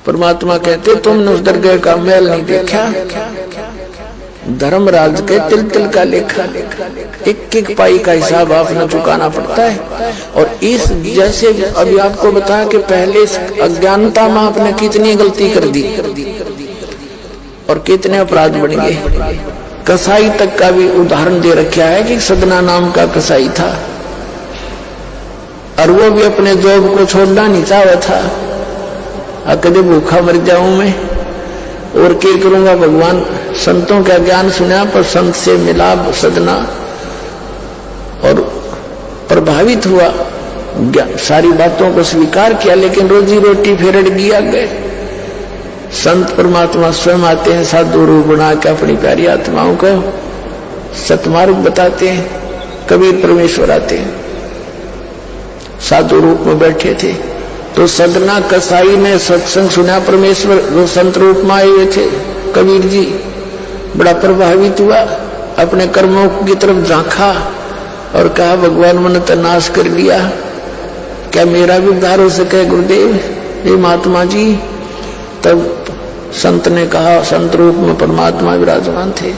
परमात्मा कहते तुमने उस दरगाह का महल नहीं देखा, धर्मराज के तिल तिल का लेखा, एक एक पाई का हिसाब आपने चुकाना पड़ता है। और इस जैसे अभी आपको बताया कि पहले इस अज्ञानता में आपने कितनी गलती कर दी और कितने अपराध बढ़ गए। कसाई तक का भी उदाहरण दे रखा है कि सदना नाम का कसाई था और वो भी अपने जॉब को छोड़ना नहीं चाहता था। कदे भूखा मर जाऊं मैं और क्या करूंगा, भगवान संतों का ज्ञान सुना पर संत से मिला सदना और प्रभावित हुआ, सारी बातों को स्वीकार किया, लेकिन रोजी रोटी फिर अड़ गया गए। संत परमात्मा स्वयं आते हैं साधु रूप बना के अपनी प्यारी आत्माओं को सतमार्ग बताते हैं। कबीर परमेश्वर आते हैं, साधु रूप में बैठे थे तो सदना कसाई ने सत्संग सुना, परमेश्वर जो संत रूप में आए हुए थे कबीर जी, बड़ा प्रभावित हुआ, अपने कर्मों की तरफ झांका और कहा भगवान मैंने तो नाश कर लिया, क्या मेरा भी उद्धार हो सके गुरुदेव, हे महात्मा जी। तब संत ने कहा, संत रूप में परमात्मा विराजमान थे,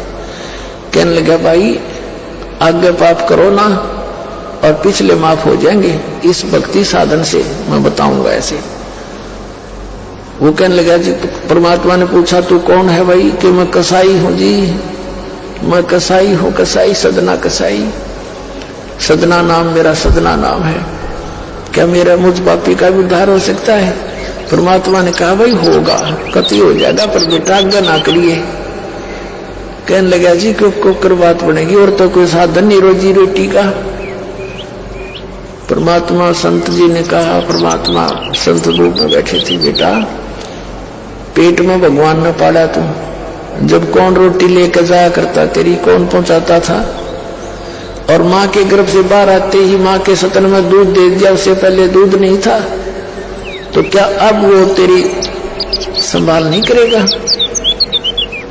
कहने लगा भाई आगे पाप करो ना और पिछले माफ हो जाएंगे, इस भक्ति साधन से मैं बताऊंगा ऐसे। वो कहने लगा जी, परमात्मा ने पूछा तू कौन है भाई, कि मैं कसाई हूं जी, मैं कसाई हूं, कसाई सदना कसाई, सदना नाम मेरा सदना नाम है, क्या मेरा मुझ पापी का भी उद्धार हो सकता है। परमात्मा ने कहा भाई होगा, कति हो जाएगा, पर बेटा आज्ञा ना करिए। कहने लगा जी को कर बात बनेगी और तो कोई साधन नहीं रोजी रोटी का। परमात्मा संत जी ने कहा, परमात्मा संत रूप में बैठे थे, बेटा पेट में भगवान ने पाला तू, जब कौन रोटी लेकर जाया करता तेरी, कौन पहुंचाता था, और माँ के गर्भ से बाहर आते ही माँ के सतन में दूध दे दिया, उससे पहले दूध नहीं था, तो क्या अब वो तेरी संभाल नहीं करेगा।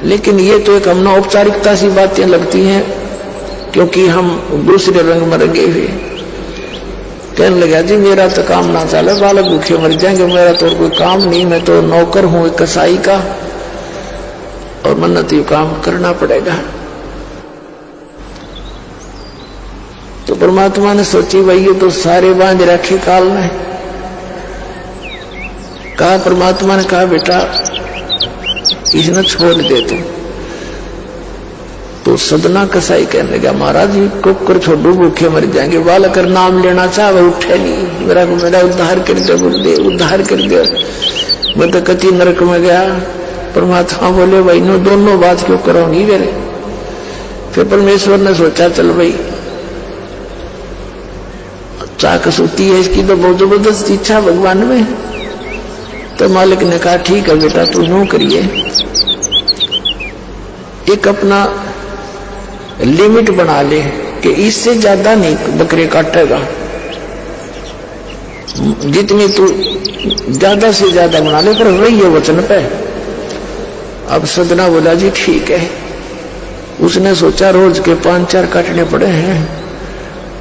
लेकिन ये तो एक हमने औपचारिकता सी बातें लगती हैं, क्योंकि हम दूसरे रंग में रंगे हुए। कहने लगा जी मेरा तो काम ना चले, बालक भूखे मर जाएंगे, मेरा तो कोई काम नहीं, मैं तो नौकर हूं एक कसाई का और मन्नत ये काम करना पड़ेगा। तो परमात्मा ने सोची भाई ये तो सारे बांध रखे काल में। कहा, परमात्मा ने कहा बेटा इसने छोड़ दे तू। तो सदना कसाई कहने लगा, महाराज जी कुकर छोड़ो भूखे मर जाएंगे, बालक नाम लेना चाहे उठे नहीं, मेरा उद्धार कर दे गुरुदेव, उद्धार कर दे, मैं तो कति नरक में गया। परमात्मा बोले भाई नो दोनों बात क्यों करो नहीं मेरे। फिर परमेश्वर ने सोचा चल भाई चाकस होती है इसकी तो बहुत जबरदस्त इच्छा भगवान में। तो मालिक ने कहा ठीक है बेटा तू यूं करिए, एक अपना लिमिट बना ले कि इससे ज्यादा नहीं बकरे काटेगा, जितनी तू ज्यादा से ज्यादा बना ले, पर वही है वचन पे। अब सदना बोला जी ठीक है। उसने सोचा रोज के 5-4 काटने पड़े हैं,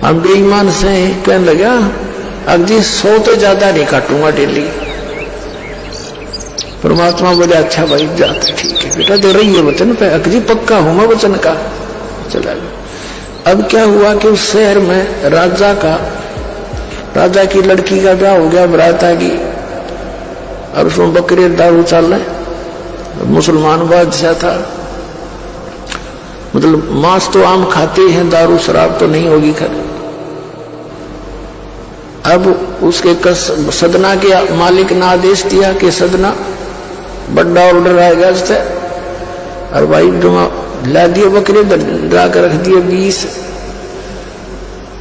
हम बेईमान से। कहने लगा अब जी 100 तो ज्यादा नहीं काटूंगा डेली। परमात्मा बोले अच्छा भाई जाते ठीक है बेटा, दे रही है वचन पे, अकजी पक्का हूं मैं वचन का। चला गया। अब क्या हुआ कि उस शहर में राजा की लड़की का ब्याह हो गया, बरात आ गई और उसमें बकरे दारू चल रहे। मुसलमान बादशाह था, मतलब मांस तो आम खाते हैं, दारू शराब तो नहीं होगी खैर। अब उसके सदना के मालिक ने आदेश दिया कि सदना बड़ा ऑर्डर आएगा इससे, और भाई ला दिए बकरे ला कर रख दिए 20।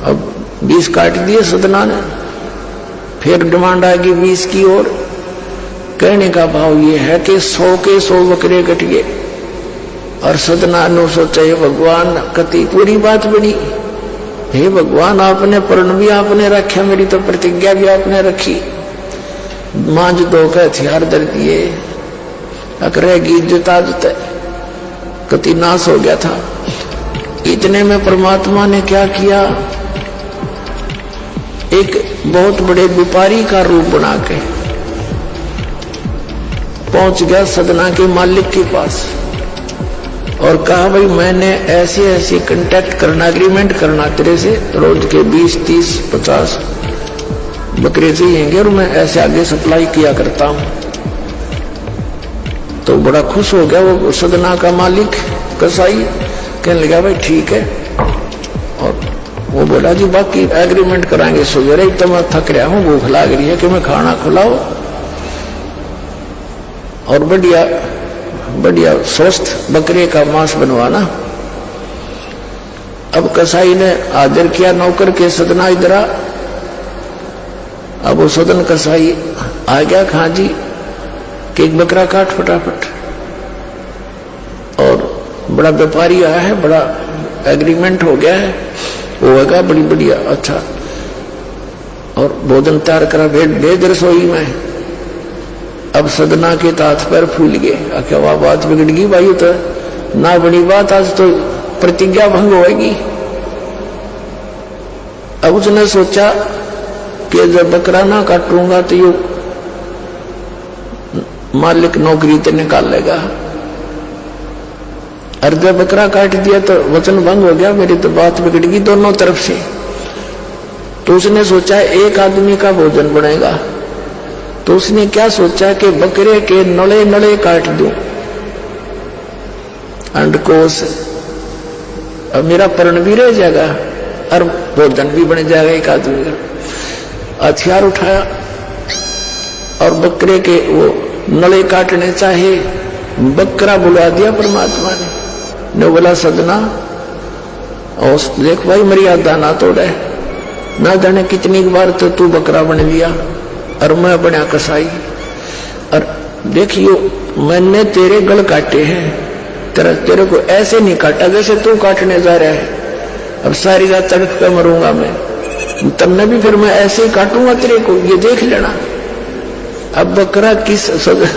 अब 20 काट दिए सदना ने, फिर डिमांड आएगी 20 की और। कहने का भाव ये है कि 100 के 100 बकरे कट गए। और सदना ने सोचा हे भगवान कति पूरी बात बनी, हे भगवान आपने प्रण भी आपने रखा, मेरी तो प्रतिज्ञा भी आपने रखी, मांझ दो के हथियार दर दिए, अकरेगी इज्जत आजत कति नाश हो गया था। इतने में परमात्मा ने क्या किया, एक बहुत बड़े व्यापारी का रूप बना के पहुंच गया सदना के मालिक के पास और कहा भाई मैंने ऐसे ऐसे कांटेक्ट करना, एग्रीमेंट करना तेरे से, रोज के 20, 30, 50 बकरे चाहिए और मैं ऐसे आगे सप्लाई किया करता हूं। तो बड़ा खुश हो गया वो सदना का मालिक कसाई, कहने लगा भाई ठीक है। और वो बोला जी बाकी एग्रीमेंट कराएंगे। सवेरे तो मैं थक रहा हूं, भूख लग रही है कि मैं खाना खिलाओ और बढ़िया बढ़िया स्वस्थ बकरे का मांस बनवाना। अब कसाई ने हाजिर किया नौकर के सदना इधर। अब वो सदन कसाई आ गया, खां जी कि एक बकरा काट फटाफट। और बड़ा व्यापारी आया है, बड़ा एग्रीमेंट हो गया है, होगा बड़ी बढ़िया अच्छा। और भोजन तैयार करा, भेज रसोई में। अब सदना के हाथ पैर फूल गए, क्या वह बात बिगड़ गई भाई, तो ना बड़ी बात, आज तो प्रतिज्ञा भंग होगी। अब उसने सोचा कि जब बकरा ना काटूंगा तो यू मालिक नौकरी से निकालेगा, और जब बकरा काट दिया तो वचन भंग हो गया, मेरी तो बात बिगड़ गई दोनों तरफ से। तो उसने सोचा एक आदमी का भोजन बनेगा। तो उसने क्या सोचा कि बकरे के नले नले काट दूं अंडकोश, अब मेरा पर्ण भी रह जाएगा और भोजन भी बन जाएगा एक आदमी का। हथियार उठाया और बकरे के वो नले काटने चाहे, बकरा बुला दिया परमात्मा ने बोला सदना और देख भाई मर्यादा ना तोड़े, ना जाने कितनी बार तो तू बकरा बन लिया और मैं बना कसाई। और देखियो मैंने तेरे गल काटे हैं, तेरे को ऐसे नहीं काटा जैसे तू काटने जा रहा है। अब सारी रात तड़प कर मरूंगा मैं, तब भी फिर मैं ऐसे ही काटूंगा तेरे को, ये देख लेना। अब बकरा किस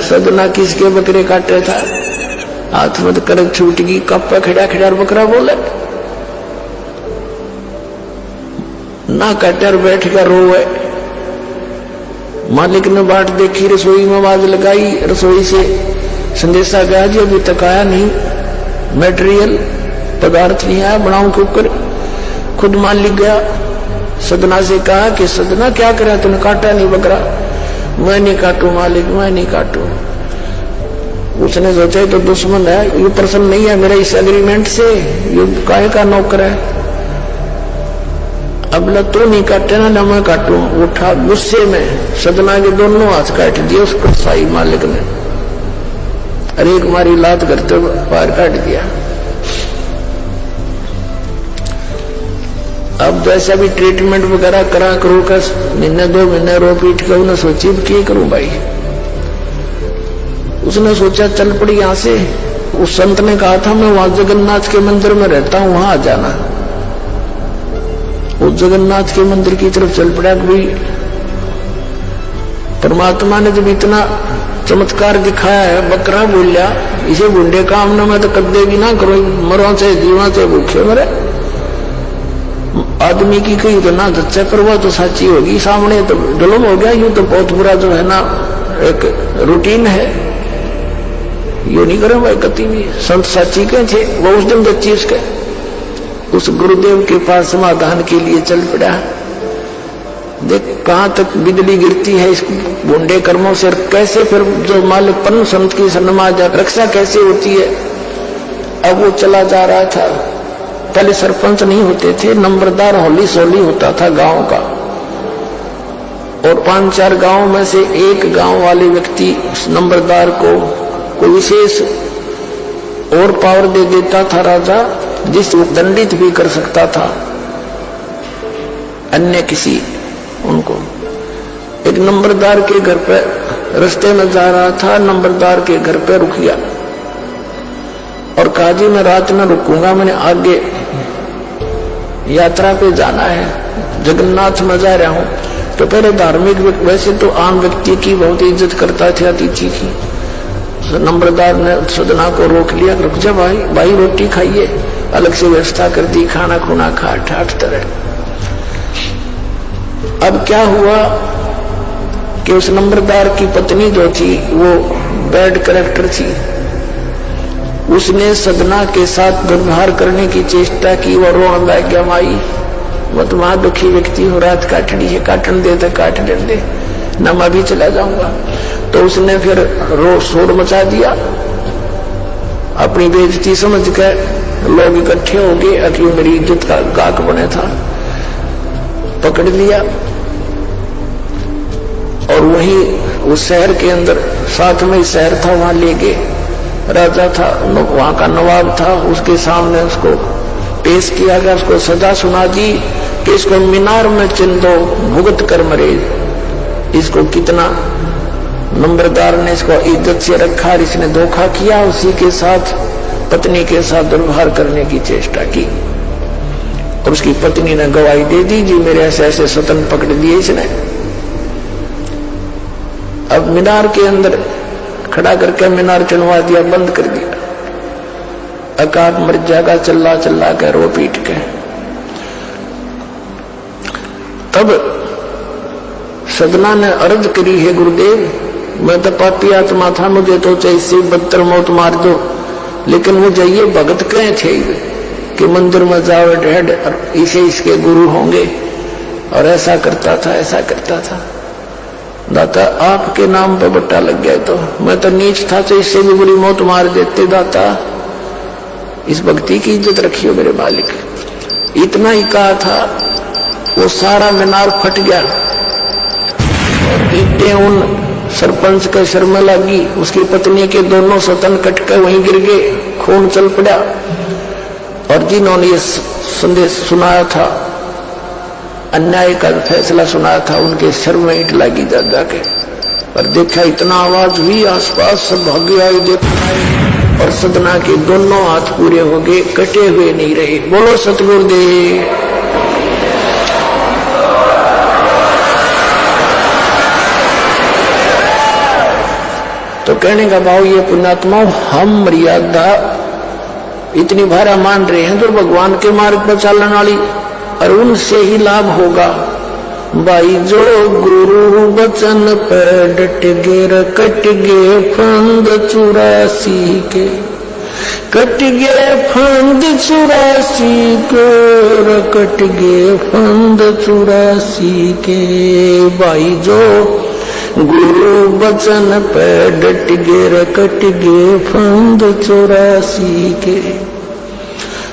सदना किसके बकरे काटे था, हाथ मत कर छूट गई, कप्पा खड़ा खड़ा बकरा बोले ना काटे और बैठ कर रोए। मालिक ने बाट देखी, रसोई में आवाज लगाई, रसोई से संदेशा गया जी अभी तक आया नहीं, मटेरियल पदार्थ नहीं आया, बनाऊं के ऊपर। खुद मालिक गया, सदना से कहा कि सदना क्या करा तूने, काटा नहीं बकरा। मैं नहीं काटू मालिक, मैं नहीं काटू। उसने सोचा तो दुश्मन है, ये प्रसन्न नहीं है मेरा इस एग्रीमेंट से, ये काहे का नौकर है। अब ल तू नहीं काटे ना मैं काटू। उठा गुस्से में सदना के दोनों हाथ काट दिए उस कसाई मालिक ने, अरे एक मारी लात करते पैर काट दिया। अब जैसा भी ट्रीटमेंट वगैरह करा करो का, महीने 2 महीने रो पीट के उन्हें सोची क्या करूं भाई। उसने सोचा चल पड़ी यहां से। उस संत ने कहा था मैं वहां जगन्नाथ के मंदिर में रहता हूं, वहां आ जाना। उस जगन्नाथ के मंदिर की तरफ चल पड़ा। कोई परमात्मा ने जब इतना चमत्कार दिखाया है, बकरा बोलिया इसे बुंडे काम ना मैं तो कदे भी ना करो, मरो से जीवा से भूखे मरे। आदमी की कही तो ना सच्चा पर वो तो सच्ची होगी, सामने तो जुल्म हो गया। यूं तो बहुत बुरा जो है ना एक रूटीन है, यू नहीं करो भाई कति भी। संत साची के थे वो उस दिन बच्ची उसके उस गुरुदेव के पास समाधान के लिए चल पड़ा। देख कहां तक बिजली गिरती है इस बुंडे कर्मों से, कैसे फिर जो मालिक परम संत की सन्माज रक्षा कैसे होती है। अब वो चला जा रहा था, पहले सरपंच नहीं होते थे, नंबरदार होली सोली होता था गांव का, और 5-4 गांव में से एक गांव वाले व्यक्ति उस नंबरदार को कोई विशेष और पावर दे देता था राजा, जिससे दंडित भी कर सकता था अन्य किसी उनको। एक नंबरदार के घर पे रास्ते में जा रहा था, नंबरदार के घर पे रुक गया और कहा जी मैं रात में रुकूंगा, मैंने आगे यात्रा पे जाना है, जगन्नाथ में जा रहा हूं। तो पहले धार्मिक वैसे तो आम व्यक्ति की बहुत इज्जत करता था, अतिथि की। नंबरदार ने सदना को रोक लिया, रुक जा भाई, भाई रोटी खाइए, अलग से व्यवस्था कर दी, खाना खुना खा ठाठ तरह। अब क्या हुआ कि उस नंबरदार की पत्नी जो थी वो बैड कैरेक्टर थी। उसने सदना के साथ दुर्व्यवहार करने की चेष्टा की और रोन बैग गया, माई मैं तो वहां दुखी व्यक्ति हूँ, रात काटनी है, काटन दे तो काट दे न, मैं भी चला जाऊंगा। तो उसने फिर शोर मचा दिया, अपनी बेइज्जती समझ कर लोग इकट्ठे हो गए, अखियों मेरी इज्जत का गाक बने था, पकड़ लिया और वहीं उस शहर के अंदर, साथ में शहर था, वहां ले गए। राजा था, वहां का नवाब था, उसके सामने उसको पेश किया गया, उसको सजा सुना दी कि इसको मीनार में चिन दो, भुगत कर मरे। इसको कितना नंबरदार ने इसको इज्जत से रखा, इसने धोखा किया, उसी के साथ पत्नी के साथ दुर्व्यवहार करने की चेष्टा की और उसकी पत्नी ने गवाही दे दी, जी मेरे ऐसे ऐसे सतन पकड़ दिए इसने। अब मीनार के अंदर खड़ा करके मीनार चुनवा दिया, बंद कर दिया। अकाब मर जाएगा चिल्ला चिल्ला के, रो पीट के। तब सदना ने अर्ज करी, है गुरुदेव मैं तो पापी आत्मा था, मुझे तो इससे बदतर मौत मार दो, लेकिन मुझे ये भगत कहे थे कि मंदिर में जाओ ढेड इसे इसके गुरु होंगे, और ऐसा करता था ऐसा करता था। दाता आपके नाम पर बट्टा लग गया, तो मैं तो नीच था, तो इससे भी बुरी मौत मार देते। दाता इस भक्ति की इज्जत रखियो मेरे मालिक। इतना ही कहा था, वो सारा मीनार फट गया और ईंटें उन सरपंच के सर में लगी, उसकी पत्नी के दोनों सतन कट कर वहीं गिर गए, खून चल पड़ा। और जिन्होंने ये संदेश सुनाया था, अन्याय का फैसला सुनाया था, उनके सर में ईंट लगी जा जाके। और देखा इतना आवाज हुई, आसपास सब भागे आए देखा, और सदना के दोनों हाथ पूरे हो गए, कटे हुए नहीं रहे। बोलो सतगुरुदेव। तो कहने का भाव ये पुण्यात्मा, हम मर्यादा इतनी भारा मान रहे हैं तो भगवान के मार्ग पर चलने वाली, और उनसे ही लाभ होगा। भाई जो गुरु वचन पर डट गे, कट गे फंद 84 के, कट गे फंद 84 के, कट गे फंद 84 के। भाई जो गुरु वचन पे डट गे, कट गे फंद 84 के।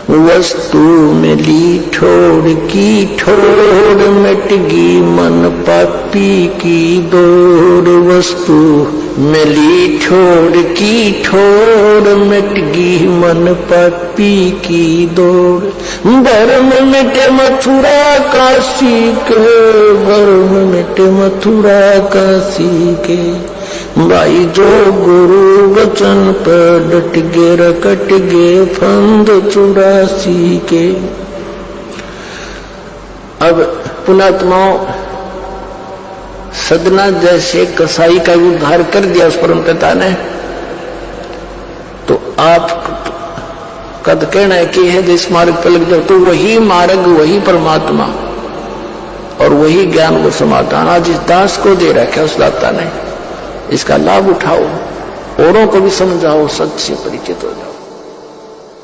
वस्तु मिली ठोड़ की ठोड़, मिट गई मन पापी की दौड़। वस्तु मिली ठोड़ की ठोड़, मिट गई मन पापी की दौड़। धर्म मिटे मथुरा काशी के, धर्म मिटे मथुरा काशी के। भाई जो गुरु वचन पर डट गे, कट गे फंद 84 के। अब पुणात्माओं, सदना जैसे कसाई का उद्धार कर दिया उस परम पिता ने, तो आप का तो कहना है कि है जिस मार्ग पर लग जाओ, तो वही मार्ग, वही परमात्मा और वही ज्ञान वो समाधान आज इस दास को दे रखा है उस दाता ने। इसका लाभ उठाओ, औरों को भी समझाओ, सच से परिचित हो जाओ।